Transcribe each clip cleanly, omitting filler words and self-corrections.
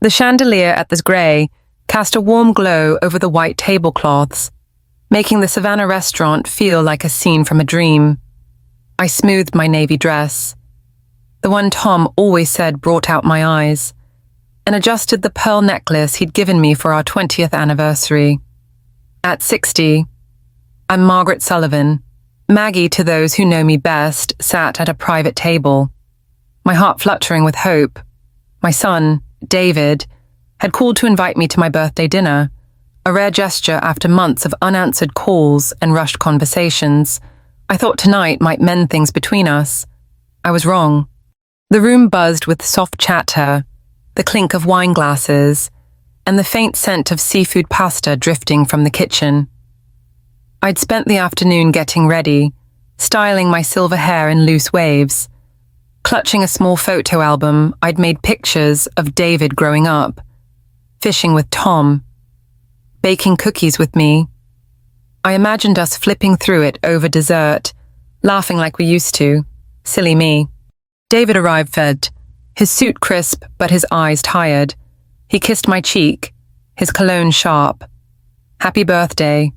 The chandelier at the grey cast a warm glow over the white tablecloths, making the Savannah restaurant feel like a scene from a dream. I smoothed my navy dress, the one Tom always said brought out my eyes, and adjusted the pearl necklace he'd given me for our 20th anniversary. At 60, I'm Margaret Sullivan. Maggie, to those who know me best, sat at a private table, my heart fluttering with hope. My son, David, had called to invite me to my birthday dinner, a rare gesture after months of unanswered calls and rushed conversations. I thought tonight might mend things between us. I was wrong. The room buzzed with soft chatter, the clink of wine glasses, and the faint scent of seafood pasta drifting from the kitchen. I'd spent the afternoon getting ready, styling my silver hair in loose waves, clutching a small photo album I'd made pictures of David growing up, fishing with Tom, baking cookies with me. I imagined us flipping through it over dessert, laughing like we used to. Silly me. David arrived fed, his suit crisp but his eyes tired. He kissed my cheek, his cologne sharp. "Happy birthday."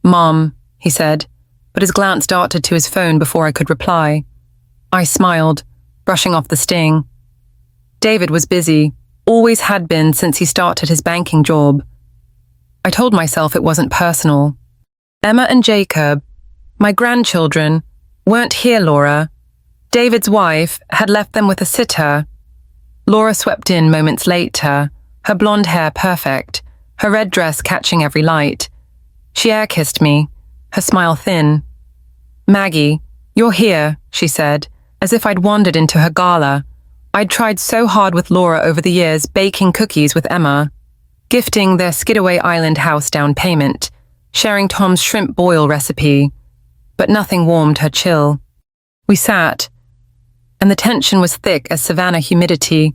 "Mom," he said, but his glance darted to his phone before I could reply. I smiled, brushing off the sting. David was busy, always had been since he started his banking job. I told myself it wasn't personal. Emma and Jacob, my grandchildren, weren't here, Laura. David's wife had left them with a sitter. Laura swept in moments later, her blonde hair perfect, her red dress catching every light. She air-kissed me, her smile thin. "Maggie, you're here," she said, as if I'd wandered into her gala. I'd tried so hard with Laura over the years baking cookies with Emma, gifting their Skidaway Island house down payment, sharing Tom's shrimp boil recipe, but nothing warmed her chill. We sat, and the tension was thick as Savannah humidity.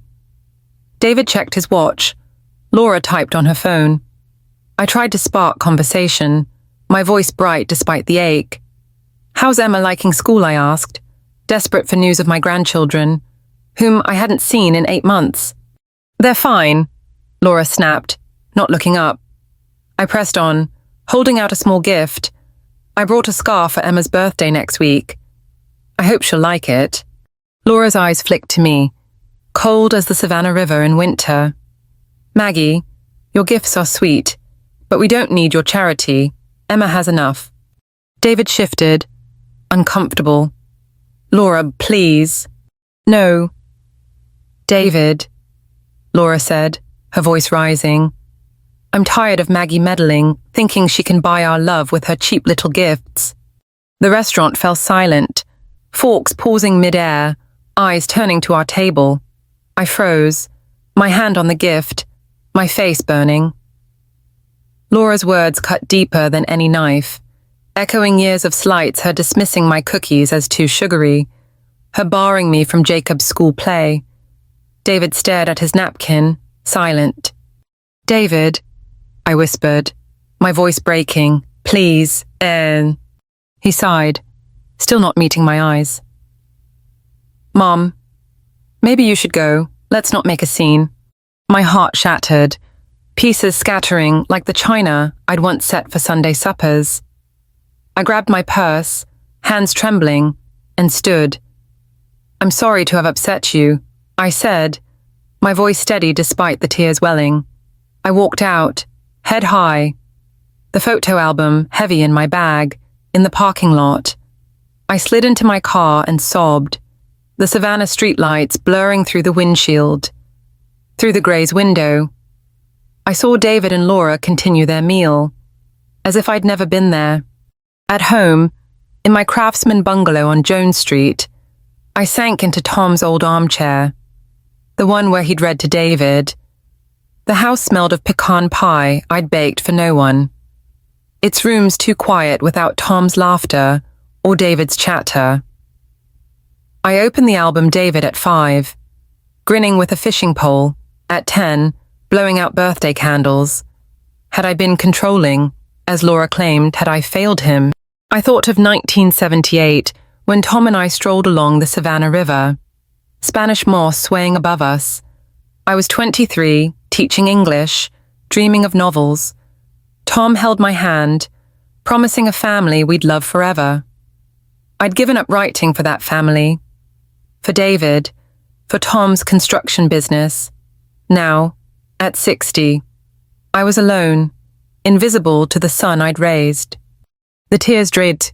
David checked his watch. Laura typed on her phone. I tried to spark conversation, my voice bright despite the ache. "How's Emma liking school?" I asked, desperate for news of my grandchildren, whom I hadn't seen in 8 months. "They're fine," Laura snapped, not looking up. I pressed on, holding out a small gift. "I brought a scarf for Emma's birthday next week. I hope she'll like it." Laura's eyes flicked to me, cold as the Savannah River in winter. "Maggie, your gifts are sweet, but we don't need your charity. Emma has enough." David shifted, uncomfortable. "Laura, please." "No." "David," Laura said, her voice rising. "I'm tired of Maggie meddling, thinking she can buy our love with her cheap little gifts." The restaurant fell silent, forks pausing mid-air, eyes turning to our table. I froze, my hand on the gift, my face burning. Laura's words cut deeper than any knife, echoing years of slights, her dismissing my cookies as too sugary, her barring me from Jacob's school play. David stared at his napkin, silent. "David," I whispered, my voice breaking, "please, He sighed, still not meeting my eyes. "Mom, maybe you should go. Let's not make a scene." My heart shattered, pieces scattering like the china I'd once set for Sunday suppers. I grabbed my purse, hands trembling, and stood. "I'm sorry to have upset you," I said, my voice steady despite the tears welling. I walked out, head high, the photo album heavy in my bag, in the parking lot. I slid into my car and sobbed, the Savannah streetlights blurring through the windshield. Through the Grey's window, I saw David and Laura continue their meal, as if I'd never been there. At home, in my craftsman bungalow on Jones Street, I sank into Tom's old armchair, the one where he'd read to David. The house smelled of pecan pie I'd baked for no one. Its rooms too quiet without Tom's laughter or David's chatter. I opened the album David at 5, grinning with a fishing pole, at 10, blowing out birthday candles. Had I been controlling, as Laura claimed, had I failed him? I thought of 1978, when Tom and I strolled along the Savannah River, Spanish moss swaying above us. I was 23, teaching English, dreaming of novels. Tom held my hand, promising a family we'd love forever. I'd given up writing for that family, for David, for Tom's construction business. Now, at 60, I was alone, invisible to the son I'd raised. The tears dripped,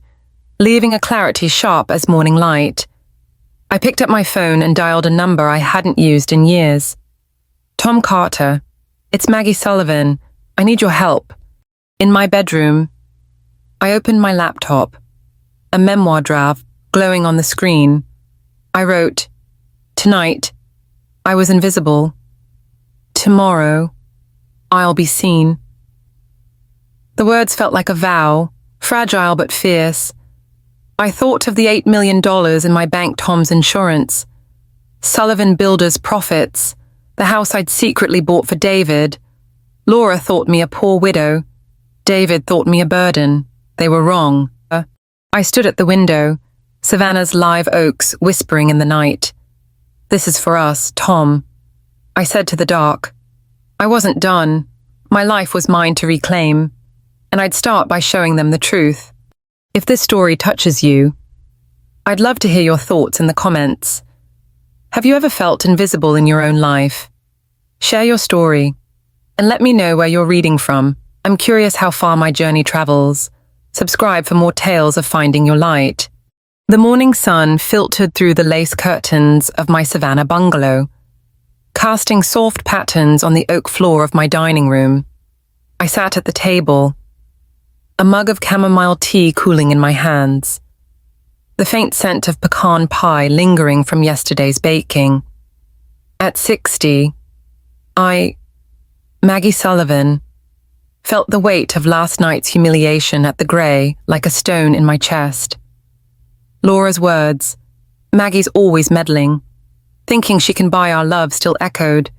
leaving a clarity sharp as morning light. I picked up my phone and dialed a number I hadn't used in years. Tom Carter, it's Maggie Sullivan. I need your help. In my bedroom, I opened my laptop, a memoir draft glowing on the screen. I wrote, "Tonight, I was invisible. Tomorrow, I'll be seen." The words felt like a vow, fragile but fierce. I thought of the $8 million in my bank Tom's insurance, Sullivan Builders' profits, the house I'd secretly bought for David. Laura thought me a poor widow. David thought me a burden. They were wrong. I stood at the window, Savannah's live oaks whispering in the night. "This is for us, Tom," I said to the dark. I wasn't done. My life was mine to reclaim, and I'd start by showing them the truth. If this story touches you, I'd love to hear your thoughts in the comments. Have you ever felt invisible in your own life? Share your story, and let me know where you're reading from. I'm curious how far my journey travels. Subscribe for more tales of finding your light. The morning sun filtered through the lace curtains of my Savannah bungalow, casting soft patterns on the oak floor of my dining room. I sat at the table, a mug of chamomile tea cooling in my hands, the faint scent of pecan pie lingering from yesterday's baking. At 60, Maggie Sullivan, felt the weight of last night's humiliation at the Grey like a stone in my chest. Laura's words, "Maggie's always meddling," thinking she can buy our love, still echoed,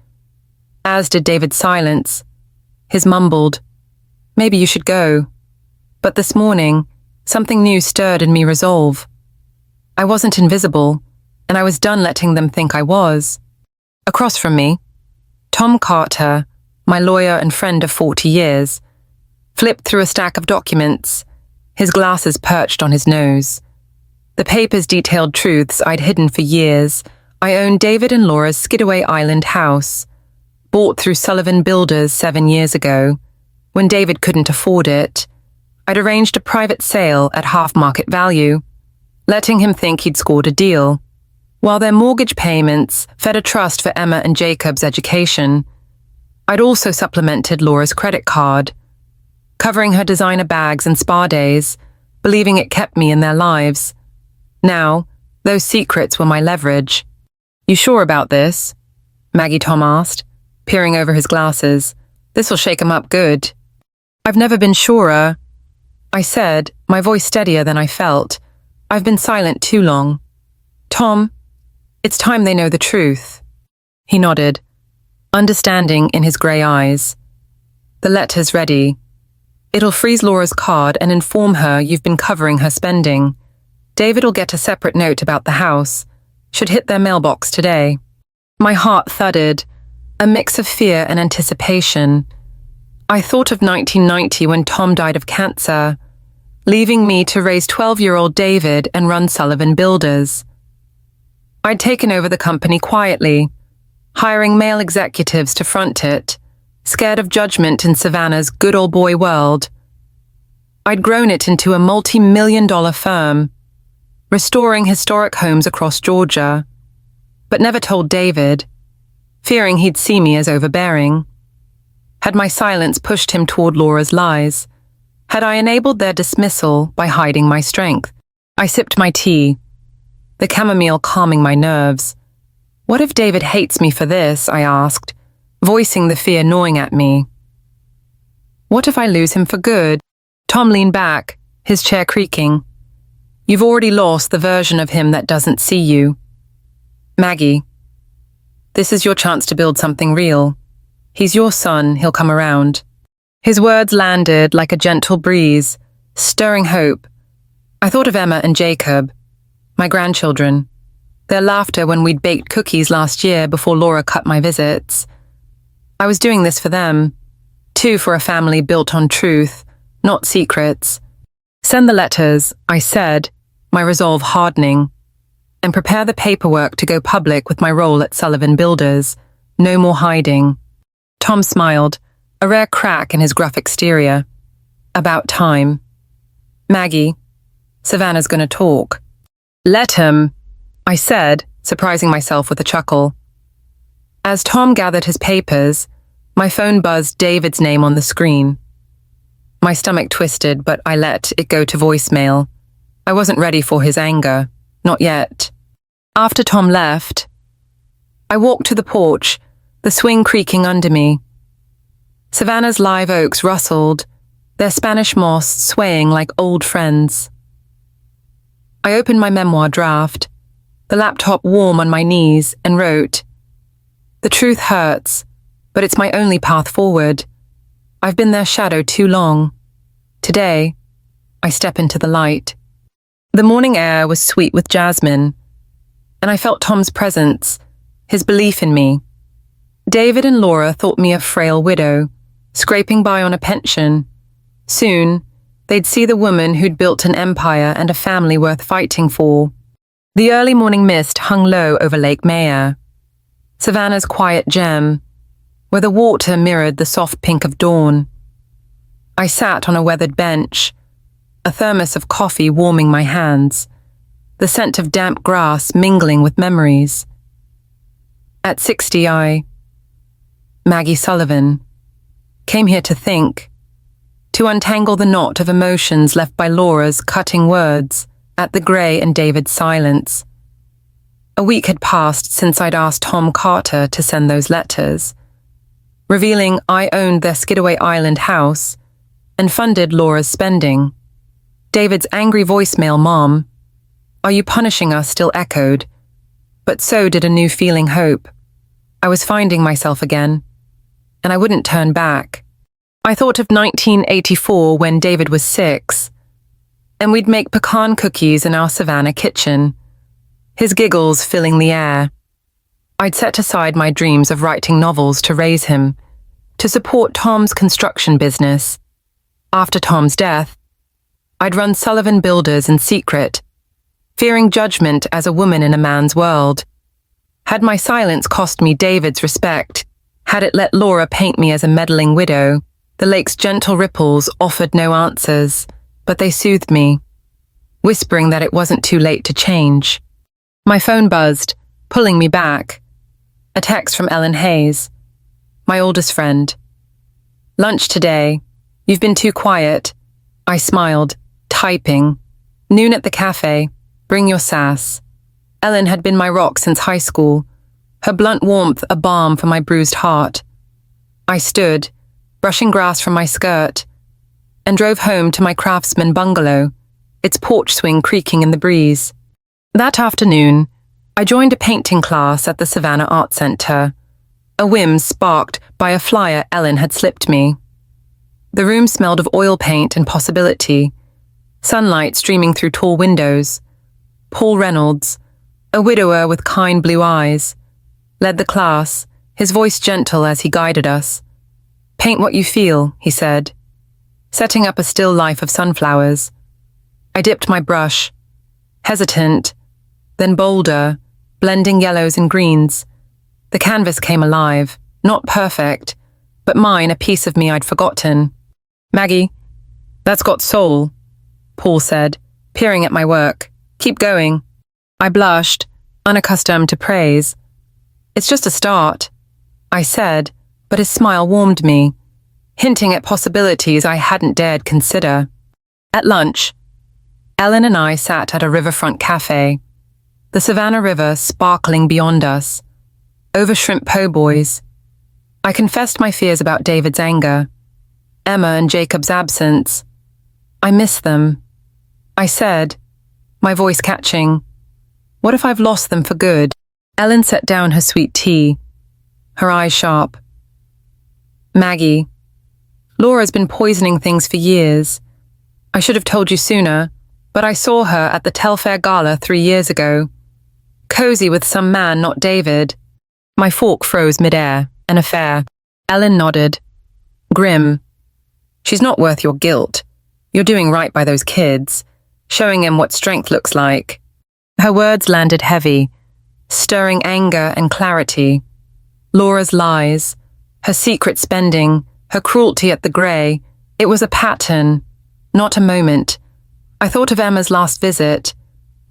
as did David's silence. His mumbled, "Maybe you should go." But this morning, something new stirred in me resolve. I wasn't invisible, and I was done letting them think I was. Across from me, Tom Carter, my lawyer and friend of 40 years, flipped through a stack of documents, his glasses perched on his nose. The papers detailed truths I'd hidden for years. I owned David and Laura's Skidaway Island house, bought through Sullivan Builders 7 years ago. When David couldn't afford it, I'd arranged a private sale at half market value, letting him think he'd scored a deal, while their mortgage payments fed a trust for Emma and Jacob's education. I'd also supplemented Laura's credit card, covering her designer bags and spa days, believing it kept me in their lives. Now, those secrets were my leverage. "You sure about this?" Maggie Tom asked, peering over his glasses. "This'll shake 'em up good." "I've never been surer," I said, my voice steadier than I felt. "I've been silent too long. Tom, it's time they know the truth." He nodded, understanding in his grey eyes. "The letter's ready. It'll freeze Laura's card and inform her you've been covering her spending. David'll get a separate note about the house. Should hit their mailbox today." My heart thudded, a mix of fear and anticipation. I thought of 1990 when Tom died of cancer, leaving me to raise 12-year-old David and run Sullivan Builders. I'd taken over the company quietly, hiring male executives to front it, scared of judgment in Savannah's good old boy world. I'd grown it into a multi-million-dollar firm, restoring historic homes across Georgia, but never told David, fearing he'd see me as overbearing. Had my silence pushed him toward Laura's lies? Had I enabled their dismissal by hiding my strength? I sipped my tea, the chamomile calming my nerves. What if David hates me for this? I asked, voicing the fear gnawing at me. What if I lose him for good? Tom leaned back, his chair creaking. You've already lost the version of him that doesn't see you. Maggie, this is your chance to build something real. He's your son, he'll come around. His words landed like a gentle breeze, stirring hope. I thought of Emma and Jacob, my grandchildren. their laughter when we'd baked cookies last year before Laura cut my visits. I was doing this for them, too, for a family built on truth, not secrets. Send the letters, I said, my resolve hardening, and prepare the paperwork to go public with my role at Sullivan Builders. No more hiding. Tom smiled, a rare crack in his gruff exterior. About time. Maggie, Savannah's gonna talk. Let him, I said, surprising myself with a chuckle. As Tom gathered his papers, my phone buzzed David's name on the screen. My stomach twisted, but I let it go to voicemail. I wasn't ready for his anger. Not yet. After Tom left, I walked to the porch, the swing creaking under me. Savannah's live oaks rustled, their Spanish moss swaying like old friends. I opened my memoir draft, the laptop warm on my knees, and wrote, "The truth hurts, but it's my only path forward. I've been their shadow too long. Today, I step into the light." The morning air was sweet with jasmine, and I felt Tom's presence, his belief in me. David and Laura thought me a frail widow, scraping by on a pension. Soon, they'd see the woman who'd built an empire and a family worth fighting for. The early morning mist hung low over Lake Maya, Savannah's quiet gem, where the water mirrored the soft pink of dawn. I sat on a weathered bench, a thermos of coffee warming my hands, the scent of damp grass mingling with memories. At 60, Maggie Sullivan, came here to think, to untangle the knot of emotions left by Laura's cutting words at the Gray and David's silence. A week had passed since I'd asked Tom Carter to send those letters, revealing I owned their Skidaway Island house and funded Laura's spending. David's angry voicemail, "Mom, are you punishing us?" still echoed, but so did a new feeling hope. I was finding myself again, and I wouldn't turn back. I thought of 1984 when David was 6, and we'd make pecan cookies in our Savannah kitchen, his giggles filling the air. I'd set aside my dreams of writing novels to raise him, to support Tom's construction business. After Tom's death, I'd run Sullivan Builders in secret, fearing judgment as a woman in a man's world. Had my silence cost me David's respect, had it let Laura paint me as a meddling widow, the lake's gentle ripples offered no answers, but they soothed me, whispering that it wasn't too late to change. My phone buzzed, pulling me back. A text from Ellen Hayes, my oldest friend. "Lunch today. You've been too quiet." I smiled, typing. "Noon at the cafe. Bring your sass." Ellen had been my rock since high school, her blunt warmth a balm for my bruised heart. I stood, brushing grass from my skirt, and drove home to my craftsman bungalow, its porch swing creaking in the breeze. That afternoon, I joined a painting class at the Savannah Art Center, a whim sparked by a flyer Ellen had slipped me. The room smelled of oil paint and possibility, sunlight streaming through tall windows. Paul Reynolds, a widower with kind blue eyes, led the class, his voice gentle as he guided us. "Paint what you feel," he said, setting up a still life of sunflowers. I dipped my brush, hesitant, then bolder, blending yellows and greens. The canvas came alive, not perfect, but mine, a piece of me I'd forgotten. "Maggie, that's got soul," Paul said, peering at my work. "Keep going." I blushed, unaccustomed to praise. "It's just a start," I said, but his smile warmed me, hinting at possibilities I hadn't dared consider. At lunch, Ellen and I sat at a riverfront cafe, the Savannah River sparkling beyond us, over shrimp po' boys. I confessed my fears about David's anger, Emma and Jacob's absence. I miss them, I said, my voice catching. What if I've lost them for good? Ellen set down her sweet tea, her eyes sharp. "Maggie, Laura's been poisoning things for years. I should have told you sooner, but I saw her at the Telfair Gala 3 years ago. cozy with some man, not David. My fork froze midair. An affair. Ellen nodded. Grim. She's not worth your guilt. You're doing right by those kids, showing him what strength looks like. Her words landed heavy, stirring anger and clarity. Laura's lies, her secret spending, her cruelty at the Grey, it was a pattern, not a moment. I thought of Emma's last visit,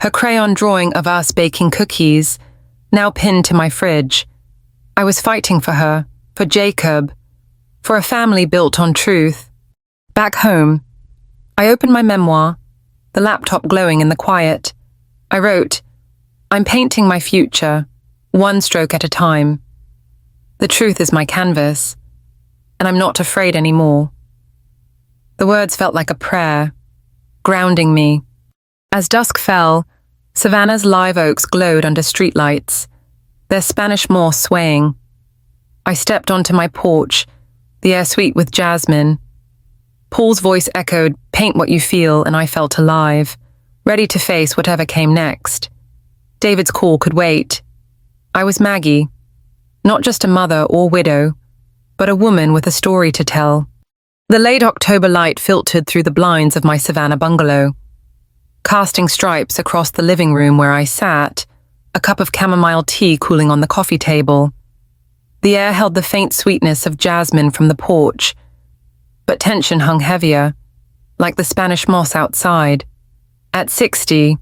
her crayon drawing of us baking cookies, now pinned to my fridge. I was fighting for her, for Jacob, for a family built on truth. Back home, I opened my memoir, the laptop glowing in the quiet. I wrote, I'm painting my future, one stroke at a time. The truth is my canvas, and I'm not afraid anymore. The words felt like a prayer, grounding me. As dusk fell, Savannah's live oaks glowed under streetlights, their Spanish moss swaying. I stepped onto my porch, the air sweet with jasmine. Paul's voice echoed, paint what you feel, and I felt alive, ready to face whatever came next. David's call could wait. I was Maggie, not just a mother or widow, but a woman with a story to tell. The late October light filtered through the blinds of my Savannah bungalow, casting stripes across the living room where I sat, a cup of chamomile tea cooling on the coffee table. The air held the faint sweetness of jasmine from the porch, but tension hung heavier, like the Spanish moss outside. At 60,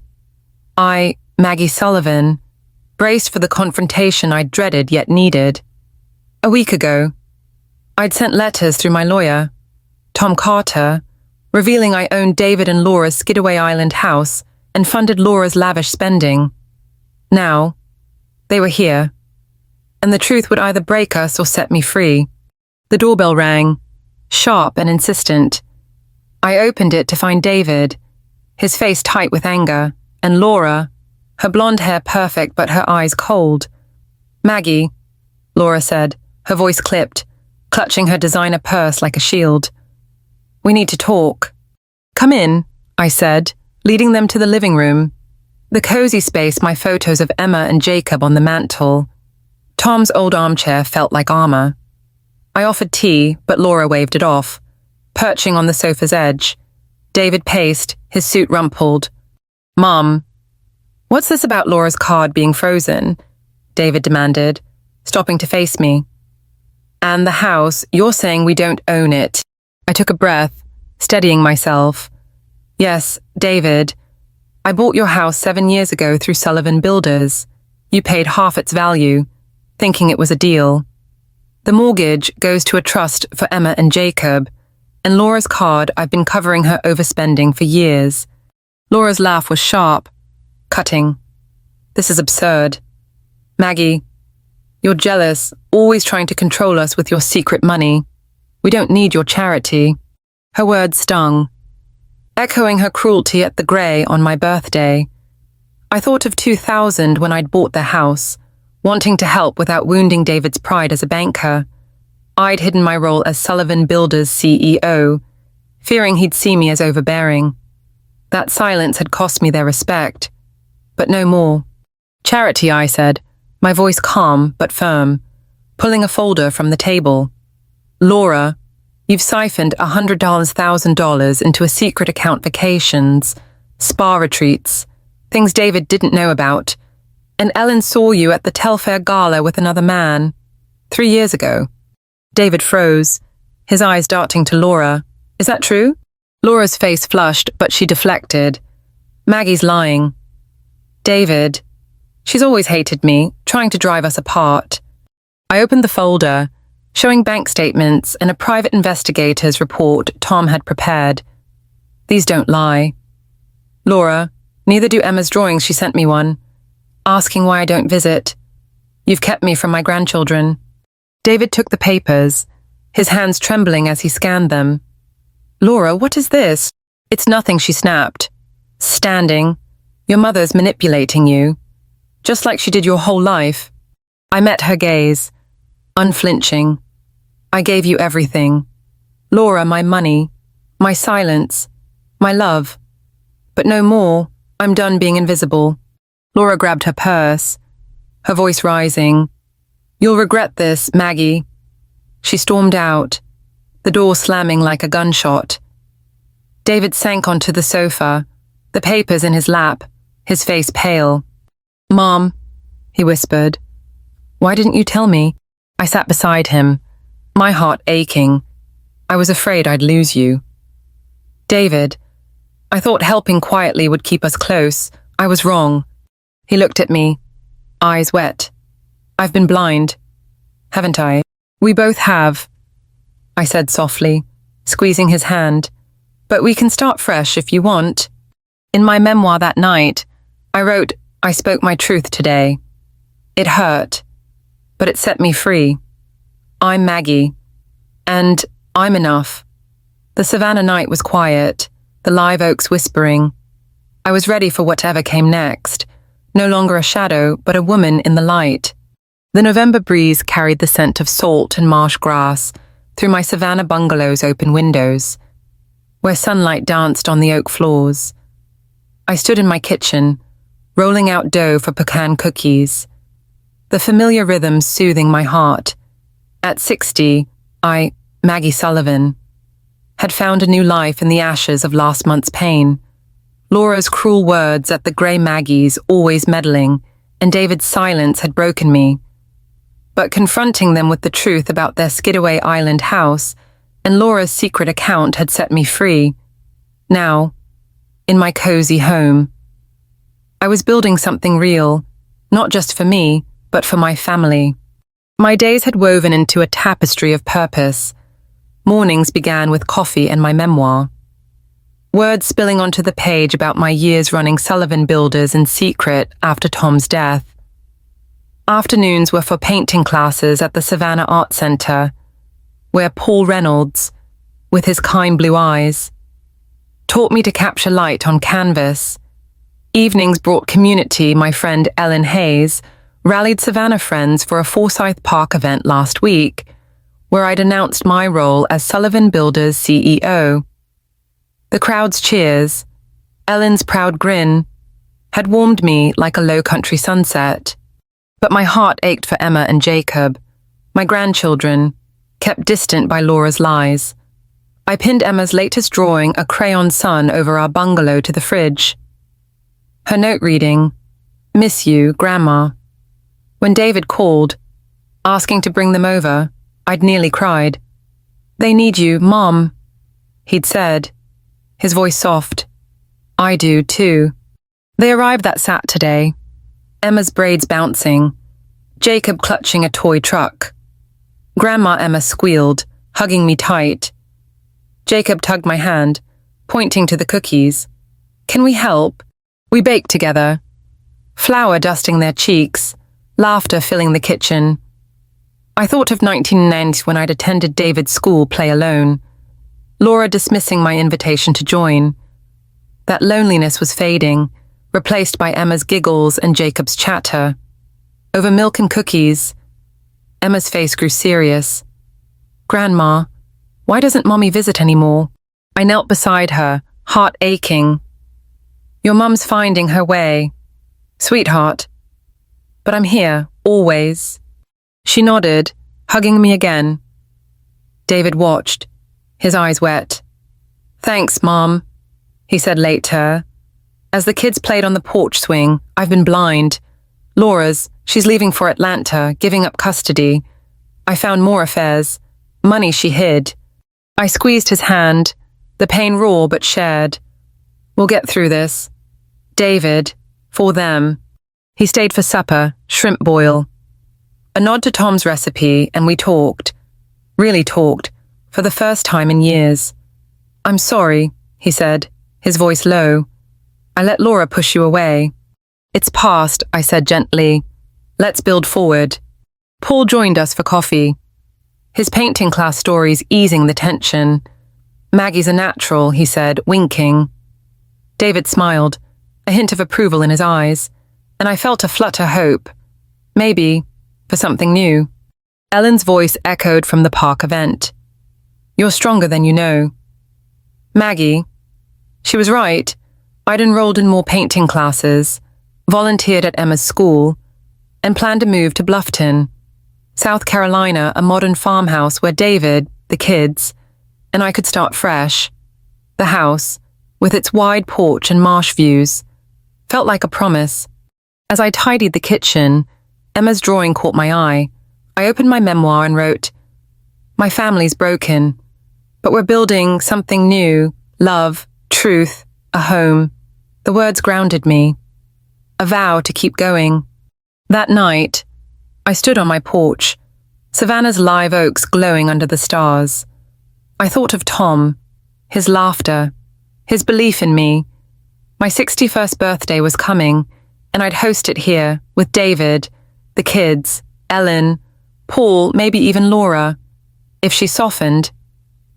I, Maggie Sullivan, braced for the confrontation I dreaded yet needed. A week ago, I'd sent letters through my lawyer, Tom Carter, revealing I owned David and Laura's Skidaway Island house and funded Laura's lavish spending. Now, they were here, and the truth would either break us or set me free. The doorbell rang, sharp and insistent. I opened it to find David, his face tight with anger, and Laura, her blonde hair perfect but her eyes cold. Maggie, Laura said, her voice clipped, clutching her designer purse like a shield. We need to talk. Come in, I said, leading them to the living room. The cozy space, my photos of Emma and Jacob on the mantel. Tom's old armchair felt like armor. I offered tea, but Laura waved it off, perching on the sofa's edge. David paced, his suit rumpled. Mom, what's this about Laura's card being frozen? David demanded, stopping to face me. And the house, you're saying we don't own it. I took a breath, steadying myself. Yes, David, I bought your house 7 years ago through Sullivan Builders. You paid half its value, thinking it was a deal. The mortgage goes to a trust for Emma and Jacob, and Laura's card, I've been covering her overspending for years. Laura's laugh was sharp, cutting. This is absurd. Maggie, you're jealous, always trying to control us with your secret money. We don't need your charity. Her words stung, echoing her cruelty at the Grey on my birthday. I thought of 2000 when I'd bought their house, wanting to help without wounding David's pride as a banker. I'd hidden my role as Sullivan Builders' CEO, fearing he'd see me as overbearing. That silence had cost me their respect, but no more. Charity, I said, my voice calm but firm, pulling a folder from the table. Laura, you've siphoned $100,000 into a secret account vacations, spa retreats, things David didn't know about, and Ellen saw you at the Telfair Gala with another man, 3 years ago. David froze, his eyes darting to Laura. Is that true? Laura's face flushed, but she deflected. Maggie's lying. David, she's always hated me, trying to drive us apart. I opened the folder, showing bank statements and a private investigator's report Tom had prepared. These don't lie. Laura, neither do Emma's drawings. She sent me one, asking why I don't visit. You've kept me from my grandchildren. David took the papers, his hands trembling as he scanned them. Laura, what is this? It's nothing, she snapped. Standing. Your mother's manipulating you, just like she did your whole life. I met her gaze, unflinching. I gave you everything. Laura, my money, my silence, my love. But no more. I'm done being invisible. Laura grabbed her purse, her voice rising. "You'll regret this, Maggie." She stormed out, the door slamming like a gunshot. David sank onto the sofa, the papers in his lap, his face pale. "Mom," he whispered. "Why didn't you tell me?" I sat beside him, my heart aching. I was afraid I'd lose you. "David, I thought helping quietly would keep us close. I was wrong." He looked at me, eyes wet. "I've been blind, haven't I?" "We both have," I said softly, squeezing his hand. "But we can start fresh if you want." In my memoir that night, I wrote, "I spoke my truth today. It hurt, but it set me free. I'm Maggie, and I'm enough." The Savannah night was quiet, the live oaks whispering. I was ready for whatever came next, no longer a shadow, but a woman in the light. The November breeze carried the scent of salt and marsh grass through my Savannah bungalow's open windows, where sunlight danced on the oak floors. I stood in my kitchen, rolling out dough for pecan cookies, the familiar rhythm soothing my heart. At 60, I, Maggie Sullivan, had found a new life in the ashes of last month's pain. Laura's cruel words at the grey Maggies always meddling, and David's silence had broken me. But confronting them with the truth about their Skidaway Island house and Laura's secret account had set me free. Now, in my cozy home, I was building something real, not just for me, but for my family. My days had woven into a tapestry of purpose. Mornings began with coffee and my memoir. Words spilling onto the page about my years running Sullivan Builders in secret after Tom's death. Afternoons were for painting classes at the Savannah Art Center, where Paul Reynolds, with his kind blue eyes, taught me to capture light on canvas. Evenings brought community. My friend Ellen Hayes rallied Savannah friends for a Forsyth Park event last week, where I'd announced my role as Sullivan Builders CEO. The crowd's cheers, Ellen's proud grin, had warmed me like a low-country sunset. But my heart ached for Emma and Jacob, my grandchildren, kept distant by Laura's lies. I pinned Emma's latest drawing, a crayon sun, over our bungalow to the fridge. Her note reading, "Miss you, Grandma." When David called, asking to bring them over, I'd nearly cried. "They need you, Mom," he'd said, his voice soft. "I do, too." They arrived that Saturday, Emma's braids bouncing, Jacob clutching a toy truck. Grandma Emma squealed, hugging me tight. Jacob tugged my hand, pointing to the cookies. "Can we help?" We baked together, flour dusting their cheeks, laughter filling the kitchen. I thought of 1990 when I'd attended David's school play alone, Laura dismissing my invitation to join. That loneliness was fading, replaced by Emma's giggles and Jacob's chatter. Over milk and cookies, Emma's face grew serious. "Grandma, why doesn't Mommy visit anymore?" I knelt beside her, heart aching. "Your mum's finding her way, sweetheart. But I'm here, always." She nodded, hugging me again. David watched, his eyes wet. "Thanks, Mom," he said later. As the kids played on the porch swing, "I've been blind. Laura's, she's leaving for Atlanta, giving up custody. I found more affairs, money she hid." I squeezed his hand, the pain raw but shared. "We'll get through this. David, for them." He stayed for supper, shrimp boil. A nod to Tom's recipe, and we talked, really talked, for the first time in years. "I'm sorry," he said, his voice low. "I let Laura push you away." "It's past," I said gently. "Let's build forward." Paul joined us for coffee, his painting class stories easing the tension. "Maggie's a natural," he said, winking. David smiled, a hint of approval in his eyes, and I felt a flutter hope. Maybe, for something new. Ellen's voice echoed from the park event. "You're stronger than you know." Maggie. She was right. I'd enrolled in more painting classes. volunteered at Emma's school, and planned to move to Bluffton, South Carolina, a modern farmhouse where David, the kids, and I could start fresh. The house, with its wide porch and marsh views, felt like a promise. As I tidied the kitchen, Emma's drawing caught my eye. I opened my memoir and wrote, "My family's broken, but we're building something new, love, truth, a home." The words grounded me, a vow to keep going. That night, I stood on my porch, Savannah's live oaks glowing under the stars. I thought of Tom, his laughter, his belief in me. My 61st birthday was coming, and I'd host it here with David, the kids, Ellen, Paul, maybe even Laura. If she softened,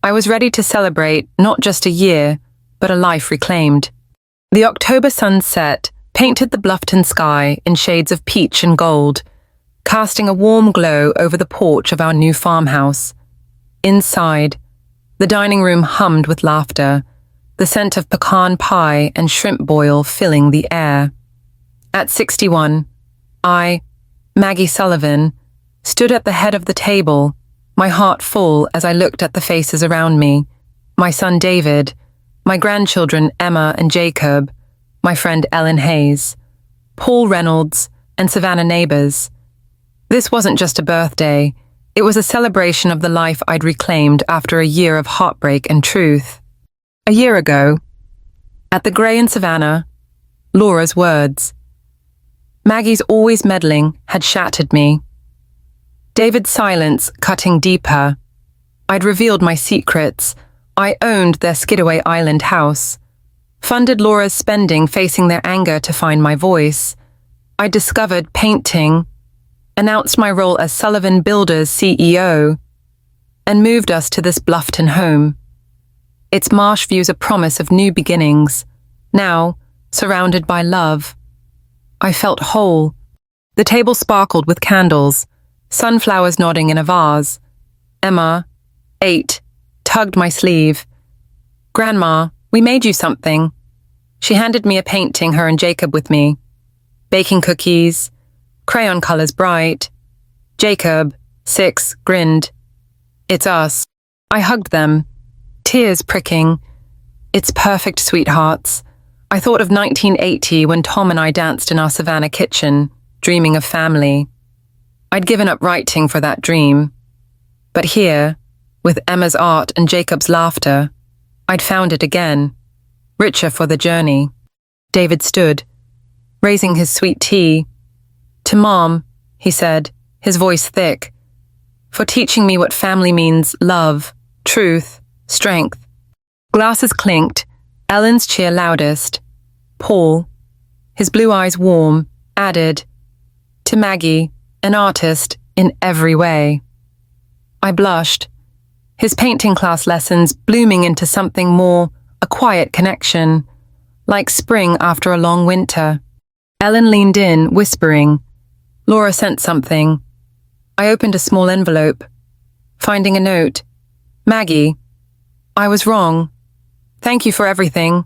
I was ready to celebrate not just a year, but a life reclaimed. The October sunset painted the Bluffton sky in shades of peach and gold, casting a warm glow over the porch of our new farmhouse. Inside, the dining room hummed with laughter, the scent of pecan pie and shrimp boil filling the air. At 61, I, Maggie Sullivan, stood at the head of the table, my heart full as I looked at the faces around me, my son David, my grandchildren Emma and Jacob, my friend Ellen Hayes, Paul Reynolds, and Savannah neighbors. This wasn't just a birthday, it was a celebration of the life I'd reclaimed after a year of heartbreak and truth. A year ago, at the Grey in Savannah, Laura's words. Maggie's always meddling had shattered me. David's silence cutting deeper. I'd revealed my secrets. I owned their Skidaway Island house. Funded Laura's spending facing their anger to find my voice. I discovered painting, announced my role as Sullivan Builders CEO, and moved us to this Bluffton home. Its marsh views a promise of new beginnings, now surrounded by love. I felt whole. The table sparkled with candles, sunflowers nodding in a vase. Emma, 8, tugged my sleeve. "Grandma, we made you something." She handed me a painting her and Jacob with me. Baking cookies, crayon colors bright. Jacob, 6, grinned. "It's us." I hugged them, tears pricking. "It's perfect, sweethearts." I thought of 1980 when Tom and I danced in our Savannah kitchen, dreaming of family. I'd given up writing for that dream. But here, with Emma's art and Jacob's laughter, I'd found it again, richer for the journey. David stood, raising his sweet tea. "To Mom," he said, his voice thick, "for teaching me what family means, love, truth, strength." Glasses clinked, Ellen's cheer loudest. Paul, his blue eyes warm, added, "To Maggie, an artist in every way." I blushed, his painting class lessons blooming into something more, a quiet connection, like spring after a long winter. Ellen leaned in, whispering. Laura sent something. I opened a small envelope, finding a note. "Maggie, I was wrong. Thank you for everything.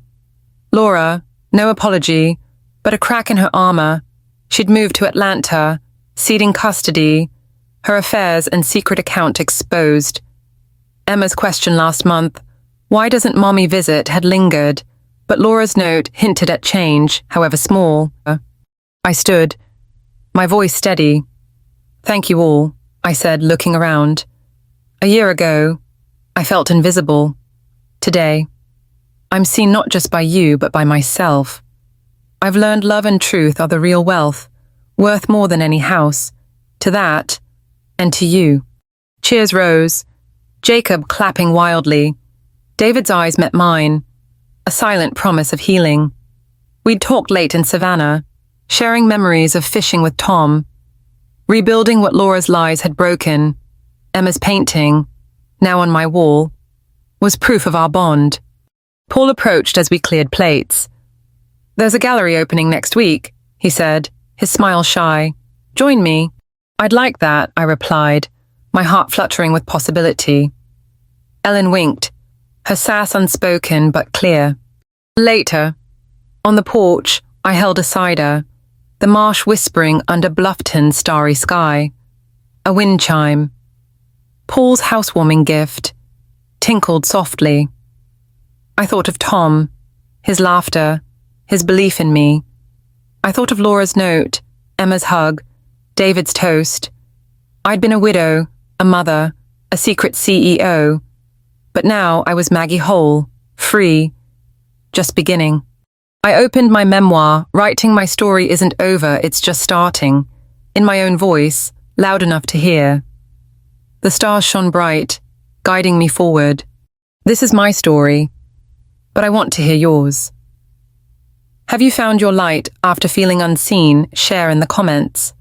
Laura, no apology, but a crack in her armor. She'd moved to Atlanta, ceding custody, her affairs and secret account exposed. Emma's question last month, why doesn't Mommy visit, had lingered, but Laura's note hinted at change, however small. I stood, my voice steady. "Thank you all," I said, looking around. A year ago, I felt invisible. Today, I'm seen not just by you, but by myself. I've learned love and truth are the real wealth, worth more than any house. To that, and to you. Cheers rose, Jacob clapping wildly. David's eyes met mine, a silent promise of healing. We'd talked late in Savannah, sharing memories of fishing with Tom, rebuilding what Laura's lies had broken. Emma's painting, now on my wall, was proof of our bond. Paul approached as we cleared plates. "There's a gallery opening next week," he said, his smile shy. "Join me." "I'd like that," I replied, my heart fluttering with possibility. Ellen winked, her sass unspoken but clear. Later, on the porch, I held a cider, The marsh whispering under Bluffton's starry sky. A wind chime. Paul's housewarming gift tinkled softly. I thought of Tom, his laughter, his belief in me. I thought of Laura's note, Emma's hug, David's toast. I'd been a widow, a mother, a secret CEO. But now I was Maggie Hole, free, just beginning. I opened my memoir, writing my story isn't over, it's just starting, in my own voice, loud enough to hear. The stars shone bright, guiding me forward. This is my story, but I want to hear yours. Have you found your light after feeling unseen? Share in the comments.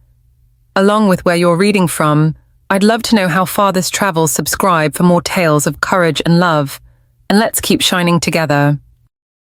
Along with where you're reading from, I'd love to know how far this travels. Subscribe for more tales of courage and love, and let's keep shining together.